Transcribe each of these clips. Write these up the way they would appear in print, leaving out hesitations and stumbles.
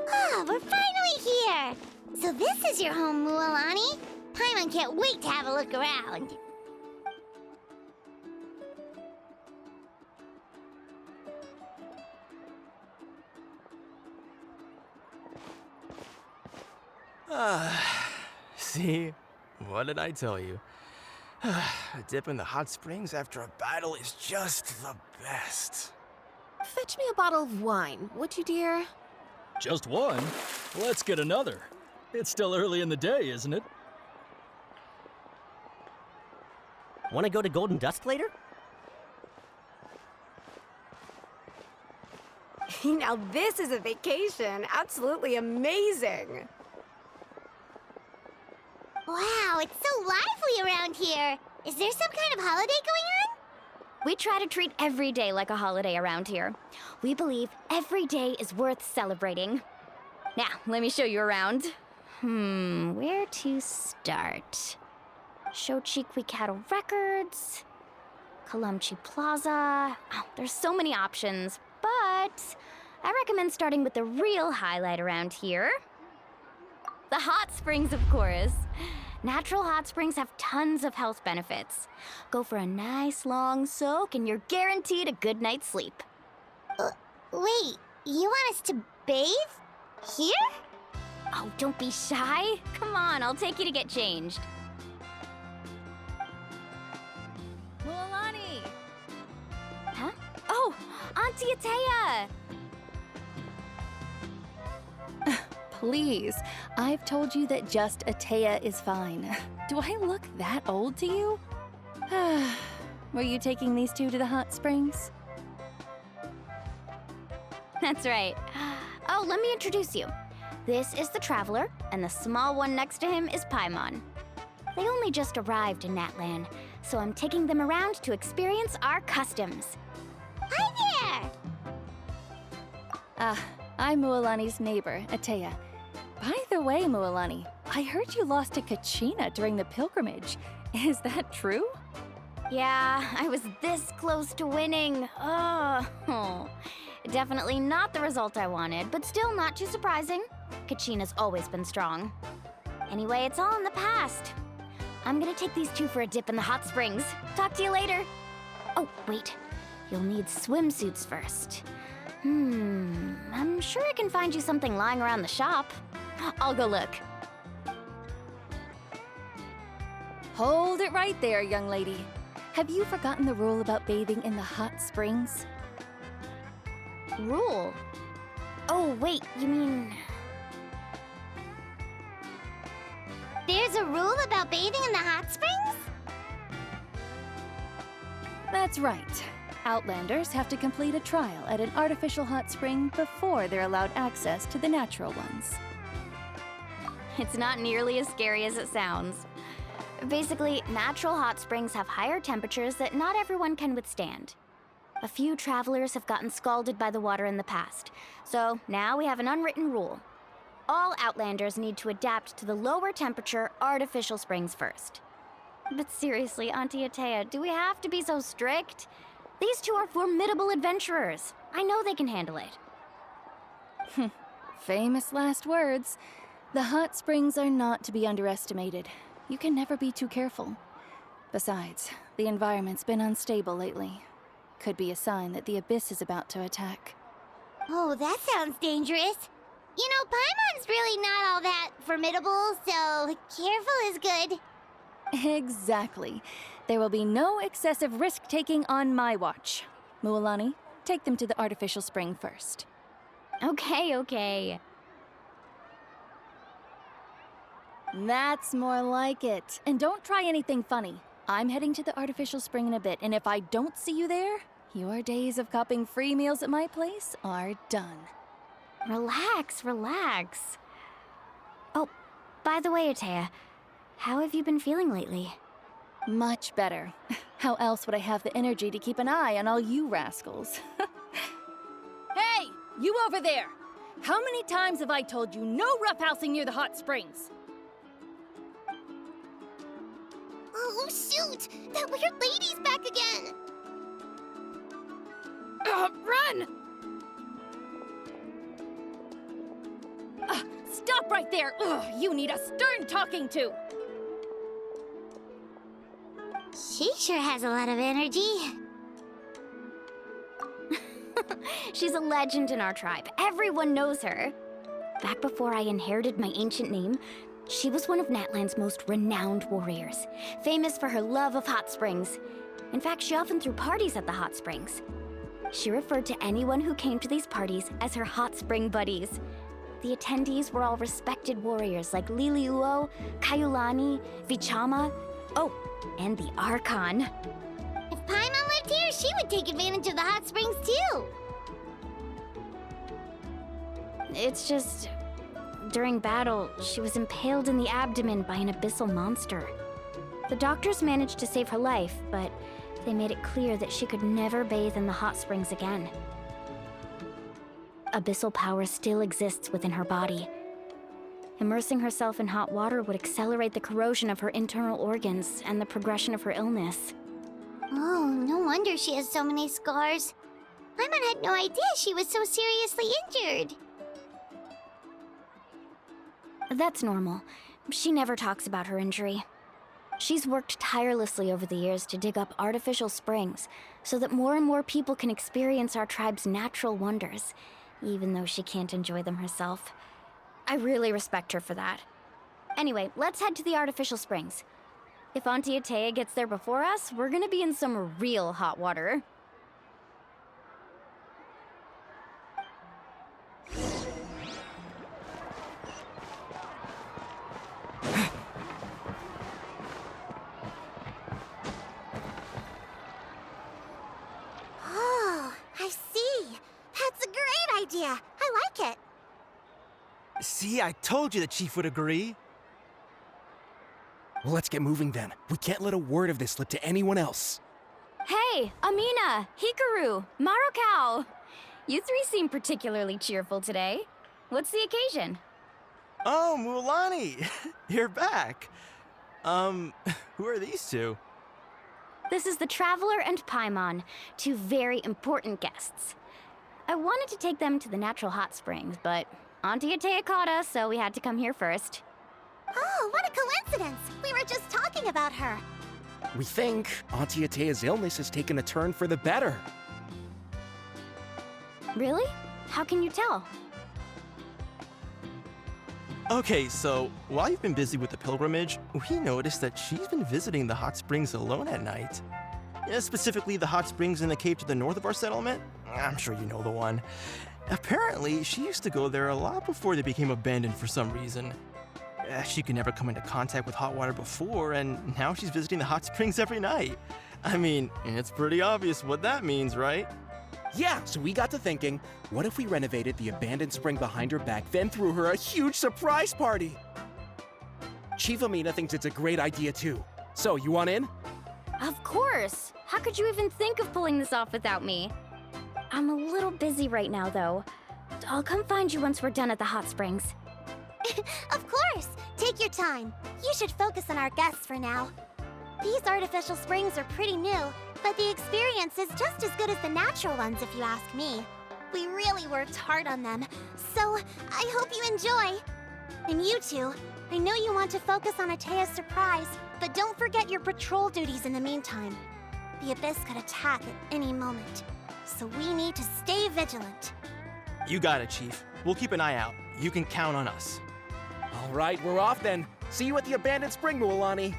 Ah, we're finally here! So this is your home, Mualani? Paimon can't wait to have a look around. See? What did I tell you? A dip in the hot springs after a battle is just the best. Fetch me a bottle of wine, would you, dear? Just one? Let's get another. It's still early in the day, isn't it? Want to go to Golden Dusk later? Now this is a vacation. Absolutely amazing. Wow, it's so lively around here. Is there some kind of holiday going on? We try to treat every day like a holiday around here. We believe every day is worth celebrating. Now, let me show you around. Where to start? Shochiqui Cattle Records, Kalamchi Plaza. Oh, there's so many options, but I recommend starting with the real highlight around here. The hot springs, of course. Natural hot springs have tons of health benefits. Go for a nice long soak and you're guaranteed a good night's sleep. Wait, you want us to bathe? Here? Oh, don't be shy. Come on, I'll take you to get changed. Mualani! Huh? Oh, Auntie Atea! Please, I've told you that just Atea is fine. Do I look that old to you? Were you taking these two to the hot springs? That's right. Oh, let me introduce you. This is the Traveler, and the small one next to him is Paimon. They only just arrived in Natlan, so I'm taking them around to experience our customs. Hi there! I'm Mualani's neighbor, Atea. By the way, Mualani, I heard you lost to Kachina during the pilgrimage. Is that true? Yeah, I was this close to winning. Oh, definitely not the result I wanted, but still not too surprising. Kachina's always been strong. Anyway, it's all in the past. I'm gonna take these two for a dip in the hot springs. Talk to you later. Oh, wait. You'll need swimsuits first. I'm sure I can find you something lying around the shop. I'll go look. Hold it right there, young lady. Have you forgotten the rule about bathing in the hot springs? Rule? Oh, wait, you mean... There's a rule about bathing in the hot springs? That's right. Outlanders have to complete a trial at an artificial hot spring before they're allowed access to the natural ones. It's not nearly as scary as it sounds. Basically, natural hot springs have higher temperatures that not everyone can withstand. A few travelers have gotten scalded by the water in the past, so now we have an unwritten rule. All Outlanders need to adapt to the lower temperature artificial springs first. But seriously, Auntie Atea, do we have to be so strict? These two are formidable adventurers. I know they can handle it. Famous last words. The hot springs are not to be underestimated. You can never be too careful. Besides, the environment's been unstable lately. Could be a sign that the abyss is about to attack. Oh, that sounds dangerous. You know, Paimon's really not all that formidable, so careful is good. Exactly. There will be no excessive risk-taking on my watch. Mualani, take them to the artificial spring first. Okay. That's more like it. And don't try anything funny. I'm heading to the artificial spring in a bit, and if I don't see you there, your days of copping free meals at my place are done. Relax. Oh, by the way, Atea, how have you been feeling lately? Much better. How else would I have the energy to keep an eye on all you rascals? Hey, you over there! How many times have I told you no roughhousing near the hot springs? Oh, shoot! That weird lady's back again! Run! Stop right there! Ugh, you need a stern talking to! She sure has a lot of energy. She's a legend in our tribe. Everyone knows her. Back before I inherited my ancient name, she was one of Natland's most renowned warriors, famous for her love of hot springs. In fact, she often threw parties at the hot springs. She referred to anyone who came to these parties as her hot spring buddies. The attendees were all respected warriors like Liliuo, Kaiulani, Vichama, oh, and the Archon. If Paimon lived here, she would take advantage of the hot springs too. It's just, during battle, she was impaled in the abdomen by an abyssal monster. The doctors managed to save her life, but they made it clear that she could never bathe in the hot springs again. Abyssal power still exists within her body. Immersing herself in hot water would accelerate the corrosion of her internal organs and the progression of her illness. Oh, no wonder she has so many scars. Paimon had no idea she was so seriously injured. That's normal. She never talks about her injury. She's worked tirelessly over the years to dig up artificial springs so that more and more people can experience our tribe's natural wonders, even though she can't enjoy them herself. I really respect her for that. Anyway, let's head to the artificial springs. If Auntie Atea gets there before us, we're gonna be in some real hot water. Oh, I see. That's a great idea. I like it. See, I told you the chief would agree. Well, let's get moving then. We can't let a word of this slip to anyone else. Hey, Amina, Hikaru, Marukao! You three seem particularly cheerful today. What's the occasion? Oh, Mulani, you're back. Who are these two? This is the Traveler and Paimon, two very important guests. I wanted to take them to the natural hot springs, but Auntie Atea caught us, so we had to come here first. Oh, what a coincidence. We were just talking about her. We think Auntie Atea's illness has taken a turn for the better. Really? How can you tell? Okay, so while you've been busy with the pilgrimage, we noticed that she's been visiting the hot springs alone at night. Specifically, the hot springs in the cave to the north of our settlement. I'm sure you know the one. Apparently, she used to go there a lot before they became abandoned for some reason. She could never come into contact with hot water before, and now she's visiting the hot springs every night. I mean, it's pretty obvious what that means, right? Yeah, so we got to thinking, what if we renovated the abandoned spring behind her back, then threw her a huge surprise party? Chief Amina thinks it's a great idea too. So, you want in? Of course! How could you even think of pulling this off without me? I'm a little busy right now, though. I'll come find you once we're done at the hot springs. Of course. Take your time. You should focus on our guests for now. These artificial springs are pretty new, but the experience is just as good as the natural ones if you ask me. We really worked hard on them, so I hope you enjoy. And you two, I know you want to focus on Atea's surprise, but don't forget your patrol duties in the meantime. The Abyss could attack at any moment, so we need to stay vigilant. You got it, Chief. We'll keep an eye out. You can count on us. All right, we're off then. See you at the abandoned spring, Mualani.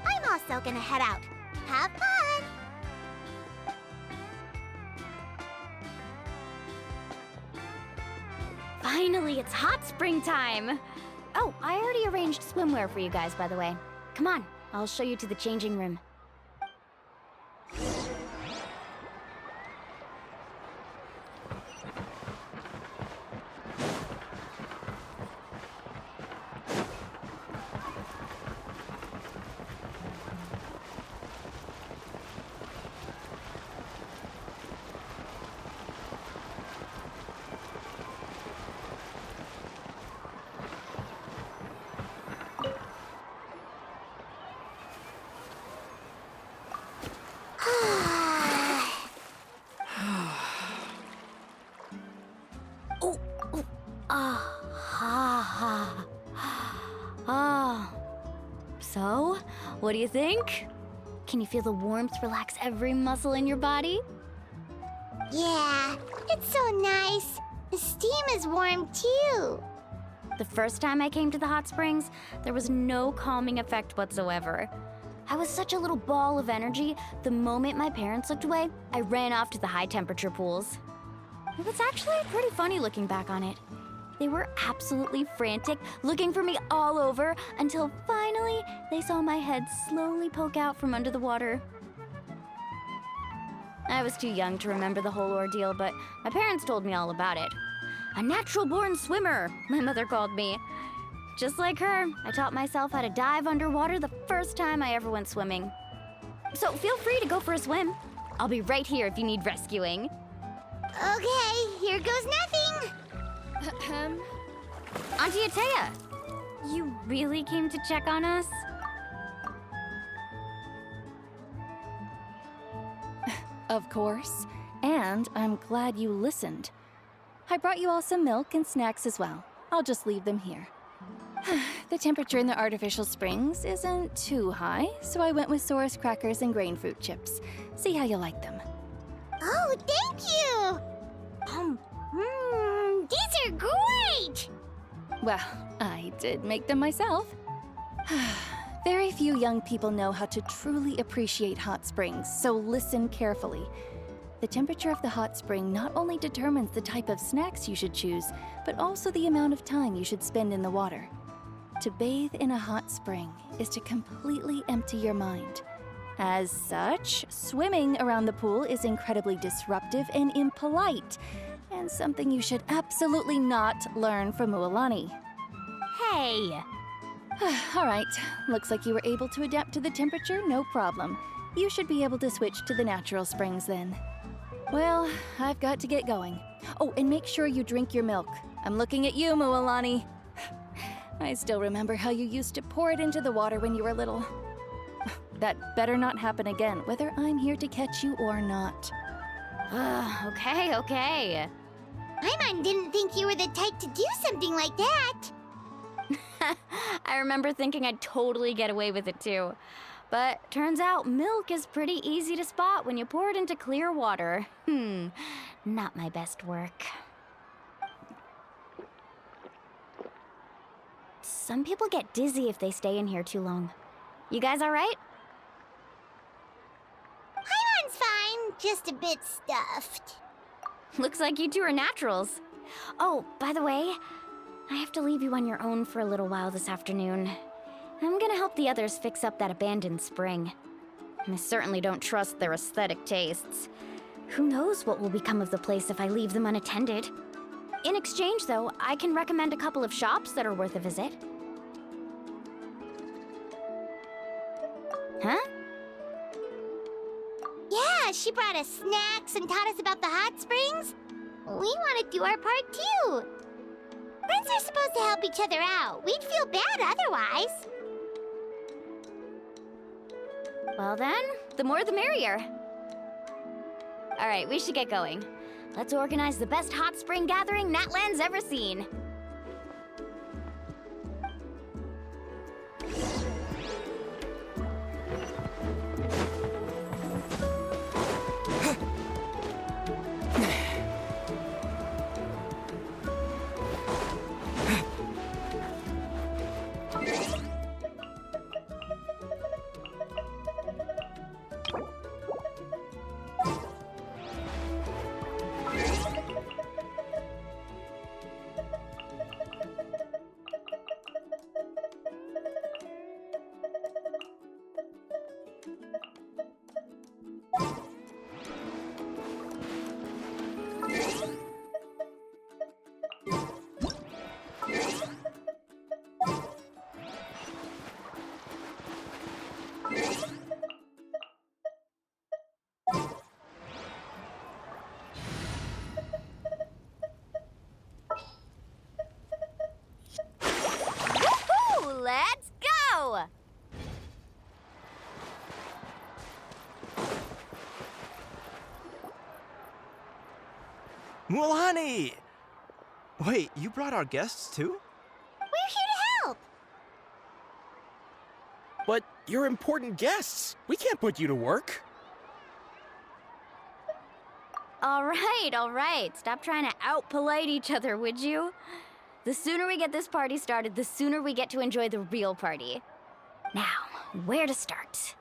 I'm also gonna head out. Have fun! Finally, it's hot spring time! Oh, I already arranged swimwear for you guys, by the way. Come on, I'll show you to the changing room. What do you think? Can you feel the warmth relax every muscle in your body? Yeah, it's so nice. The steam is warm too. The first time I came to the hot springs, there was no calming effect whatsoever. I was such a little ball of energy, the moment my parents looked away, I ran off to the high temperature pools. It was actually pretty funny looking back on it. They were absolutely frantic, looking for me all over, until finally they saw my head slowly poke out from under the water. I was too young to remember the whole ordeal, but my parents told me all about it. A natural-born swimmer, my mother called me. Just like her, I taught myself how to dive underwater the first time I ever went swimming. So feel free to go for a swim. I'll be right here if you need rescuing. Okay, here goes nothing. Auntie Atea, you really came to check on us? Of course. And I'm glad you listened. I brought you all some milk and snacks as well. I'll just leave them here. The temperature in the artificial springs isn't too high, so I went with Saurus crackers and grain fruit chips. See how you like them. Oh, thank you. These are great. Well, I did make them myself. Very few young people know how to truly appreciate hot springs, so listen carefully. The temperature of the hot spring not only determines the type of snacks you should choose, but also the amount of time you should spend in the water. To bathe in a hot spring is to completely empty your mind. As such, swimming around the pool is incredibly disruptive and impolite, and something you should absolutely not learn from Mualani. Hey! All right, looks like you were able to adapt to the temperature, no problem. You should be able to switch to the natural springs then. Well, I've got to get going. Oh, and make sure you drink your milk. I'm looking at you, Mualani. I still remember how you used to pour it into the water when you were little. That better not happen again, whether I'm here to catch you or not. Okay. My mom didn't think you were the type to do something like that. I remember thinking I'd totally get away with it too. But turns out milk is pretty easy to spot when you pour it into clear water. Not my best work. Some people get dizzy if they stay in here too long. You guys all right? Paimon's fine, just a bit stuffed. Looks like you two are naturals. Oh, by the way, I have to leave you on your own for a little while this afternoon. I'm gonna help the others fix up that abandoned spring. I certainly don't trust their aesthetic tastes. Who knows what will become of the place if I leave them unattended? In exchange, though, I can recommend a couple of shops that are worth a visit. Huh? Yeah, she brought us snacks and taught us about the hot springs. We want to do our part too. Friends are supposed to help each other out. We'd feel bad otherwise. Well then, the more the merrier. All right, we should get going. Let's organize the best hot spring gathering Natland's ever seen. Let's go! Mualani! Wait, you brought our guests too? We're here to help. But You're important guests. We can't put you to work. All right. Stop trying to out-polite each other, would you? The sooner we get this party started, the sooner we get to enjoy the real party. Now, where to start?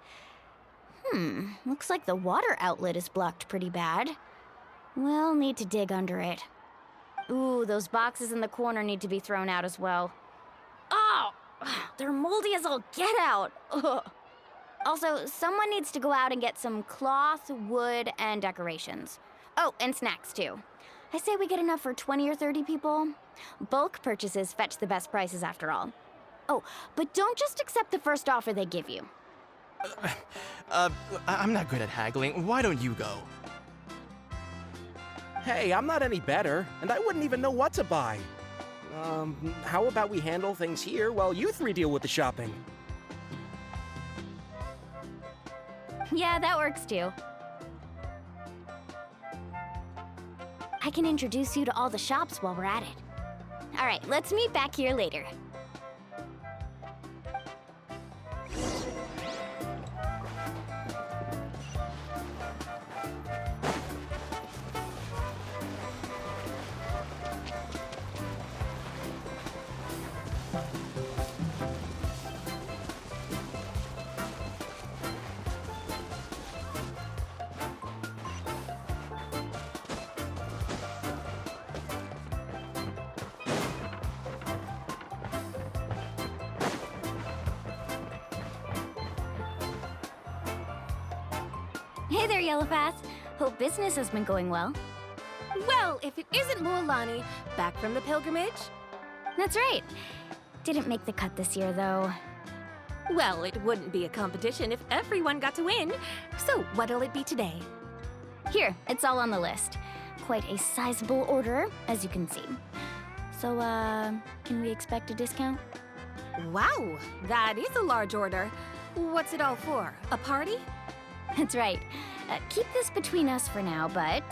Looks like the water outlet is blocked pretty bad. We'll need to dig under it. Ooh, those boxes in the corner need to be thrown out as well. Oh, they're moldy as all get out. Ugh. Also, someone needs to go out and get some cloth, wood, and decorations. Oh, and snacks too. I say we get enough for 20 or 30 people. Bulk purchases fetch the best prices after all. Oh, but don't just accept the first offer they give you. I'm not good at haggling. Why don't you go? Hey, I'm not any better, and I wouldn't even know what to buy. How about we handle things here while you three deal with the shopping? Yeah, that works too. I can introduce you to all the shops while we're at it. All right, let's meet back here later. Hey there, Yellowfast. Hope business has been going well. Well, if it isn't Mualani, back from the pilgrimage? That's right. Didn't make the cut this year, though. Well, it wouldn't be a competition if everyone got to win. So what'll it be today? Here, it's all on the list. Quite a sizable order, as you can see. So, can we expect a discount? Wow, that is a large order. What's it all for? A party? That's right. Keep this between us for now, but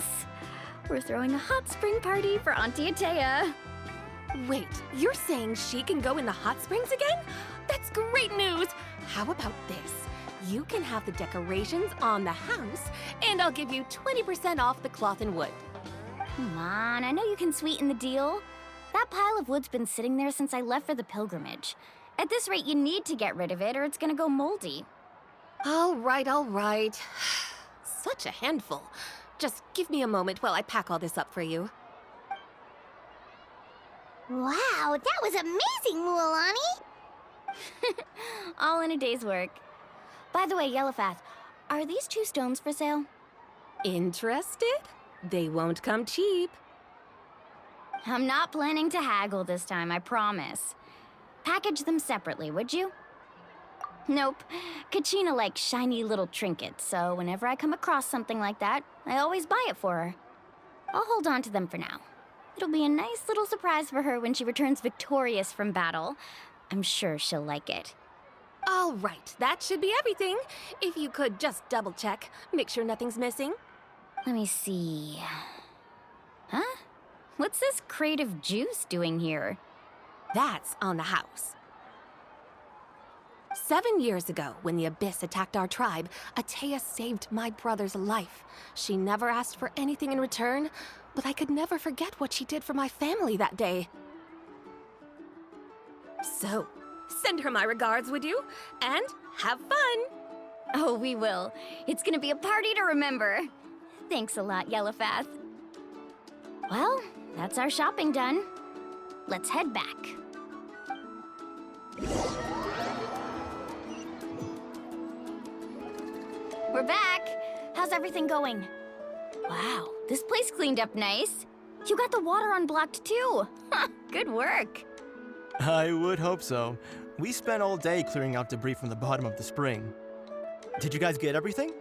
we're throwing a hot spring party for Auntie Atea. Wait, you're saying she can go in the hot springs again? That's great news! How about this? You can have the decorations on the house, and I'll give you 20% off the cloth and wood. Come on, I know you can sweeten the deal. That pile of wood's been sitting there since I left for the pilgrimage. At this rate, you need to get rid of it or it's gonna go moldy. All right. Such a handful. Just give me a moment while I pack all this up for you. Wow, that was amazing, Mualani! All in a day's work. By the way, Yellowfast, are these 2 stones for sale? Interested? They won't come cheap. I'm not planning to haggle this time, I promise. Package them separately, would you? Nope. Kachina likes shiny little trinkets, so whenever I come across something like that, I always buy it for her. I'll hold on to them for now. It'll be a nice little surprise for her when she returns victorious from battle. I'm sure she'll like it. All right, that should be everything. If you could just double check, make sure nothing's missing. Let me see. Huh? What's this crate of juice doing here? That's on the house. 7 years ago, when the Abyss attacked our tribe, Atea saved my brother's life. She never asked for anything in return, but I could never forget what she did for my family that day. So, send her my regards, would you? And have fun! Oh, we will. It's gonna be a party to remember. Thanks a lot, Yellowfast. Well, that's our shopping done. Let's head back. We're back! How's everything going? Wow, this place cleaned up nice. You got the water unblocked too. Good work. I would hope so. We spent all day clearing out debris from the bottom of the spring. Did you guys get everything?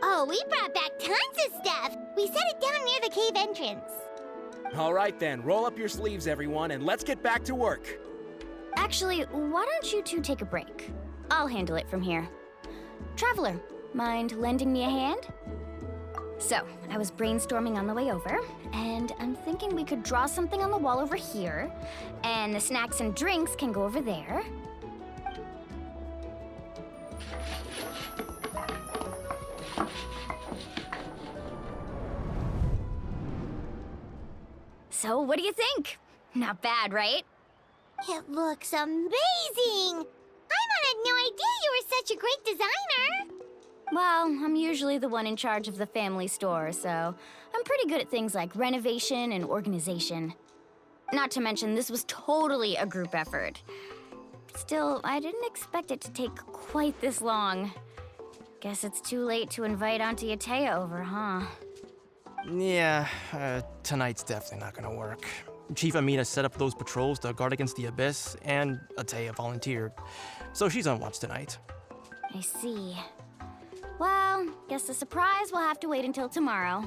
Oh, we brought back tons of stuff! We set it down near the cave entrance. All right then, roll up your sleeves, everyone, and let's get back to work. Actually, why don't you two take a break? I'll handle it from here. Traveler, mind lending me a hand? So, I was brainstorming on the way over, and I'm thinking we could draw something on the wall over here, and the snacks and drinks can go over there. So, what do you think? Not bad, right? It looks amazing! Paimon had no idea you were such a great designer! Well, I'm usually the one in charge of the family store, so I'm pretty good at things like renovation and organization. Not to mention, this was totally a group effort. Still, I didn't expect it to take quite this long. Guess it's too late to invite Auntie Atea over, huh? Yeah, tonight's definitely not gonna work. Chief Amina set up those patrols to guard against the Abyss, and Atea volunteered. So she's on watch tonight. I see. Well, guess the surprise will have to wait until tomorrow.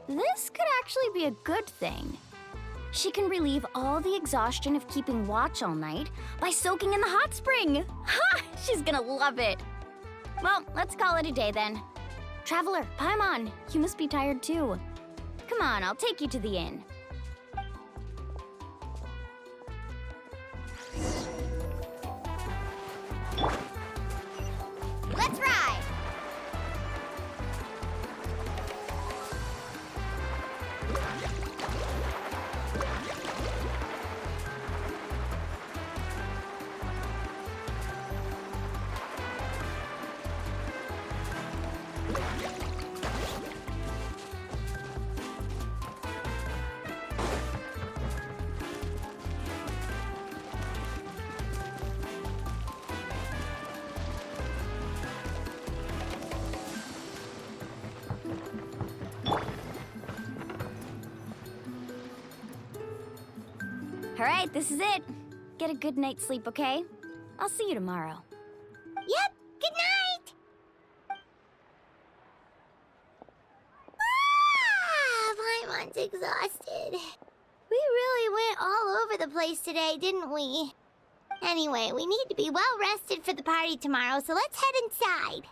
This could actually be a good thing. She can relieve all the exhaustion of keeping watch all night by soaking in the hot spring. Ha! She's gonna love it. Well, let's call it a day then. Traveler, Paimon, you must be tired too. Come on, I'll take you to the inn. Let's ride! All right, this is it. Get a good night's sleep, okay? I'll see you tomorrow. Yep, good night! Paimon's exhausted. We really went all over the place today, didn't we? Anyway, we need to be well rested for the party tomorrow, so let's head inside.